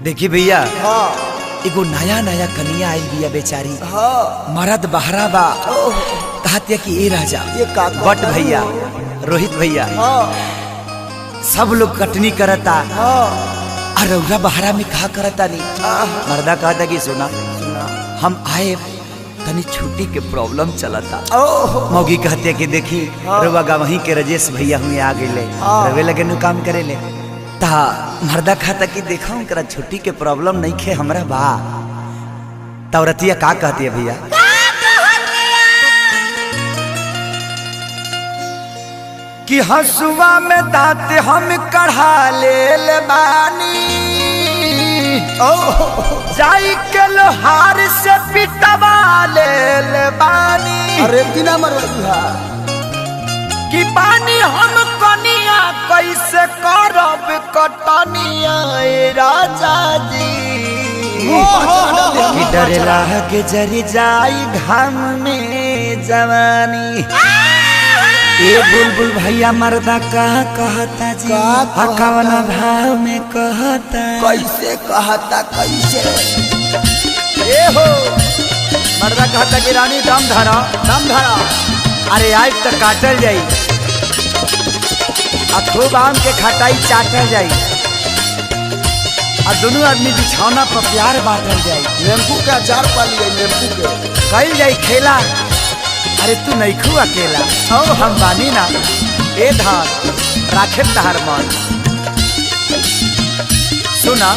देखी भैया हाँ एगो नया नया कनिया आई बिया बेचारी। हाँ मरद बहरा बा कहतिया कि ए राजा ये का बट भैया रोहित भैया हाँ सब लोग कटनी करता हाँ और रौरा बहरा में कहा करता नहीं। मर्दा कहता कि सुना हम आए तनी छुट्टी के प्रॉब्लम चलता। मौगी कहते कि देखी रउआ गवही के राजेश भैया हुए आ गए रवे लगे नु काम करे ले ता मर्दा खाता कि देखा उनकरा छुट्टी के प्रॉब्लम नहीं खे हमरा बा। तौरतिया का कहती है भैया कि हसुआ में दांत हम कढ़ा ले बानी जाई के लोहार से पिटवा ले बानी। अरे बिना मरवा कि पानी हम कनिया कैसे करब कटनिया ए राजा जी। कि डर लागे जरी जाई घाम में जवानी। ए बुलबुल भैया मर्दा कहा कहता जी कवन भाव में कहता कैसे कहता कैसे ए हो मर्दा कहता कि रानी दम धरा दम धरा। अरे आज तक काटल जाई आ खूब आम के खटाई चाटल जाई और दोनों आदमी बिछौना पर प्यार बांटल जाई। नींबू के अचार पा लिया नींबू के कल जाई खेला। अरे तू नहीं खू अकेला हो हम बानी ना ए धान राखे तहार मन। सुना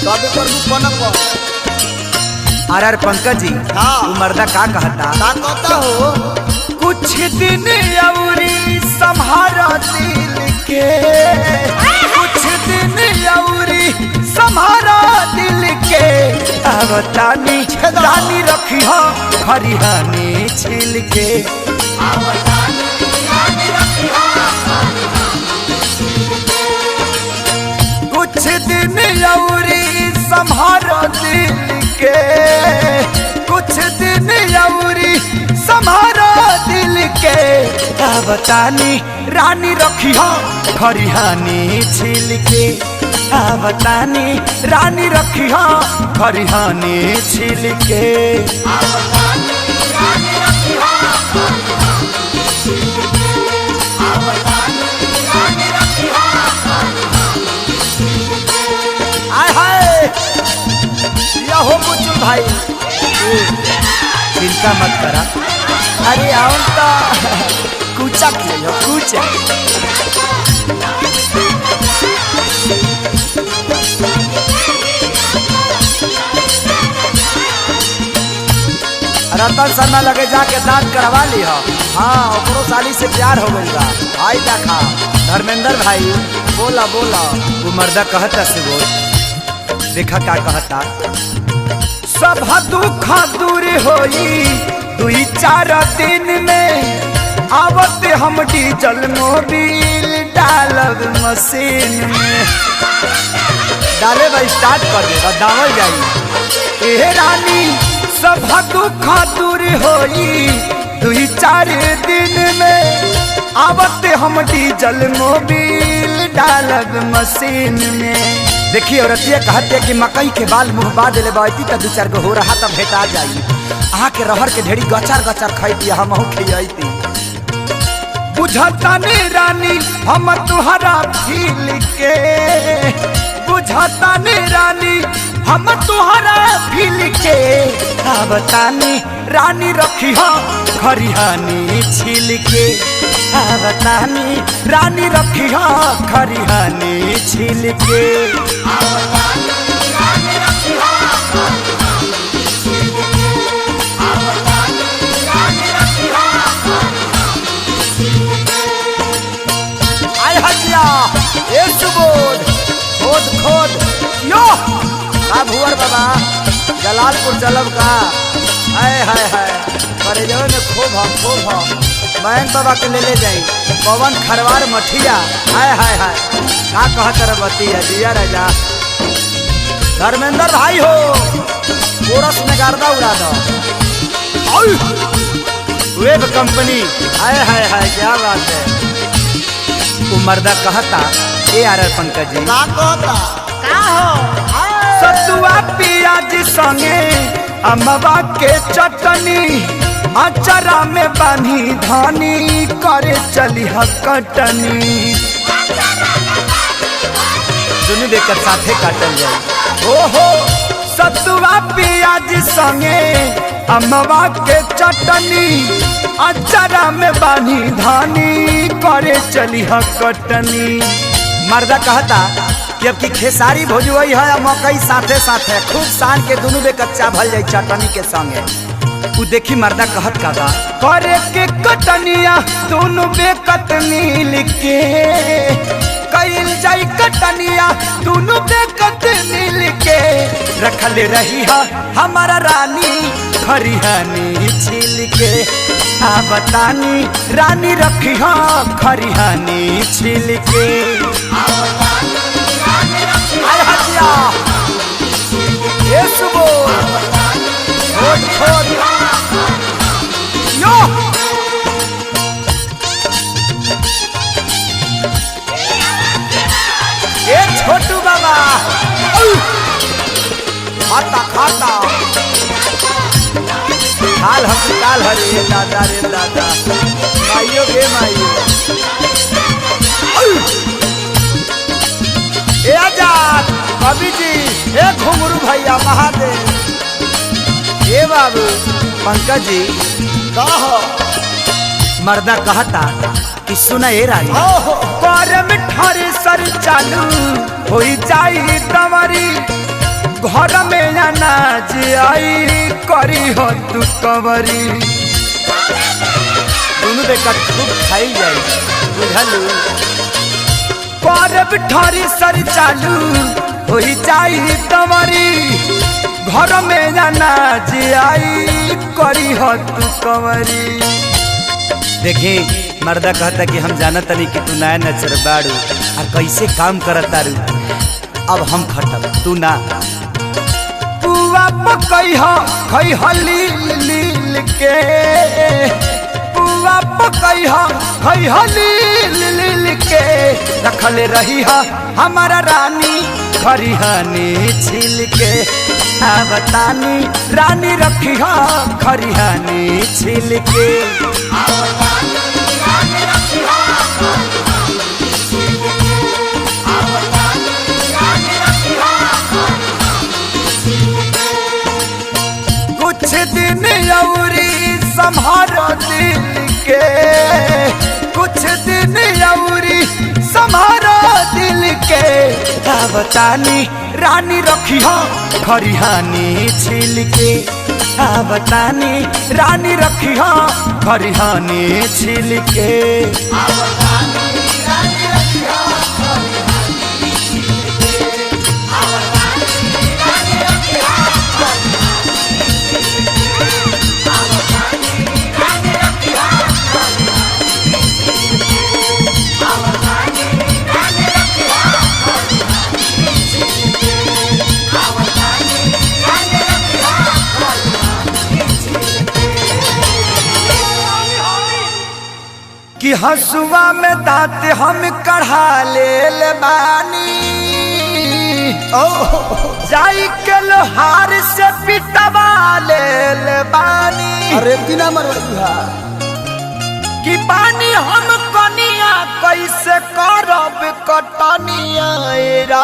तबे कर पनक आर पंकज जी हाँ। तू मर्दा का कहता का कहता हो कुछ दिन अउरी सम्हारा दिल के कुछ दिन अउरी सम्हारा दिल के आवतानी रानी रखी हो खरिहानी छिल के। कुछ दिन अउरी सम्हारा दिल के कुछ दिन अउरी सम्हारा दिल के आवतानी रानी रखी हो खरिहानी छिल के। आवतानी रानी रखी हो खरिहानी छिल के। आय हाय या हो बुचुल भाई चिंता मत करा। अरे आओ तो कूचा खेलो कूचा। रतन शर्मा लगे जाके दांत करवा ली हो। हाँ ओकरो साली से प्यार हो गई बा। आई देखा धर्मेंद्र भाई बोला बोला वो मर्दा कहता से बोल देखा क्या कहता सब दुख दूर होई दुई चार दिन में आवत हम डीजल मोबिल डालब मशीन में डाले बा स्टार्ट कर दे दावल जाई। ए रानी सब दुख दूर होई दुई चार दिन में आवत हम डीजल मोबिल डालब मशीन में। देखिए औरतिया कहते कि मकई के बाल मुँह बांध ले बैती तो दू चार गो हो रहा तब भेटा जाई। अहाँ के रहर के ढेरी गचार गचार खैती हम खियती। बुझता ने रानी हम तुहरा फील के बुझता ने रानी हम तुहरा फील के। आवतानी रानी रखी हो खरिहानी छिल के। आवतानी रानी रखी हो खरिहानी छिल के। आय हजिया ए सुबोध खोद खोद यो का भुवर बाबा जलालपुर चलब का। हाय हाय हाय करे जगह में खूब हम मैन बाबा के ले जाई पवन खरवार मठिया। हाय हाय हाय का कहत रबती है दिया राजा धर्मेंद्र भाई हो कोरस में गर्दा उड़ा दो वेब कंपनी। हाय हाय हाय क्या बात है। वो मर्दा कहता ए आर पंकज जी का कहता का हो संगे अमवा के चटनी अचरा में बानी धानी करे चली कटनी दुनू बेकर साथे काटल जाए। ओहो सतुआ पियाज संगे अमवा के चटनी अचरा में बानी धानी करे चली कटनी। मर्दा कहता कि अब की खेसारी भोजवई है मकई साथे साथे खूब सान के दोनों बे कच्चा भल जाए चटनी के संगे। उ देखी मर्दा कहत का करे के कटनिया दोनों बे कटनी लिखे कईल जाई कटनिया दोनों बे कटनी लिखे रखल रही है हमारा रानी खरिहानी छिल के आ बतानी रानी रखी है खरिहानी छिल के। ये सुबो यो ये छोटू बाबा खाता खाता हाल हस्पताल हरे दादा रे दादा माइयो गे माइयो ए आजाद कवि जी ए घुंगरू भैया महादेव ए बाबू पंकज जी कहो मर्दा कहता कि सुना ए रानी पर मिठारे सर चालू हो जाई तमरी घर में अनाज आई करी हो तू कवरी दोनों बेकर खूब खाई जाए बुझलू पर मिठारी सर चालू हो जाई तमरी घर में अनाज आई करी हो तू कवरी। देखी मर्दा कहता कि हम जानत नहीं कि तू नया नचर बाड़ू आ कैसे काम करत तारू अब हम खटब तू ना पुआ पकई हो खई लील लील के पुआ पकई हो खई लील लील के रखल रही है हमारा रानी खरिहानी छिल के आ बतानी रानी रखी है खरिहानी छिल के। कुछ दिन औरी संभारो दिल के कुछ दिन औरी संभारो दिल के बतानी रानी रखी हो खरिहानी छिल के बतानी रानी रखी हो खरिहानी छिल के। कि हसुआ में दांत हम कढ़ा ले बानी जाई के लोहार से पिटवा ले बानी। अरे बिना मरवा कि पानी हम कनिया कैसे करब कटनिया।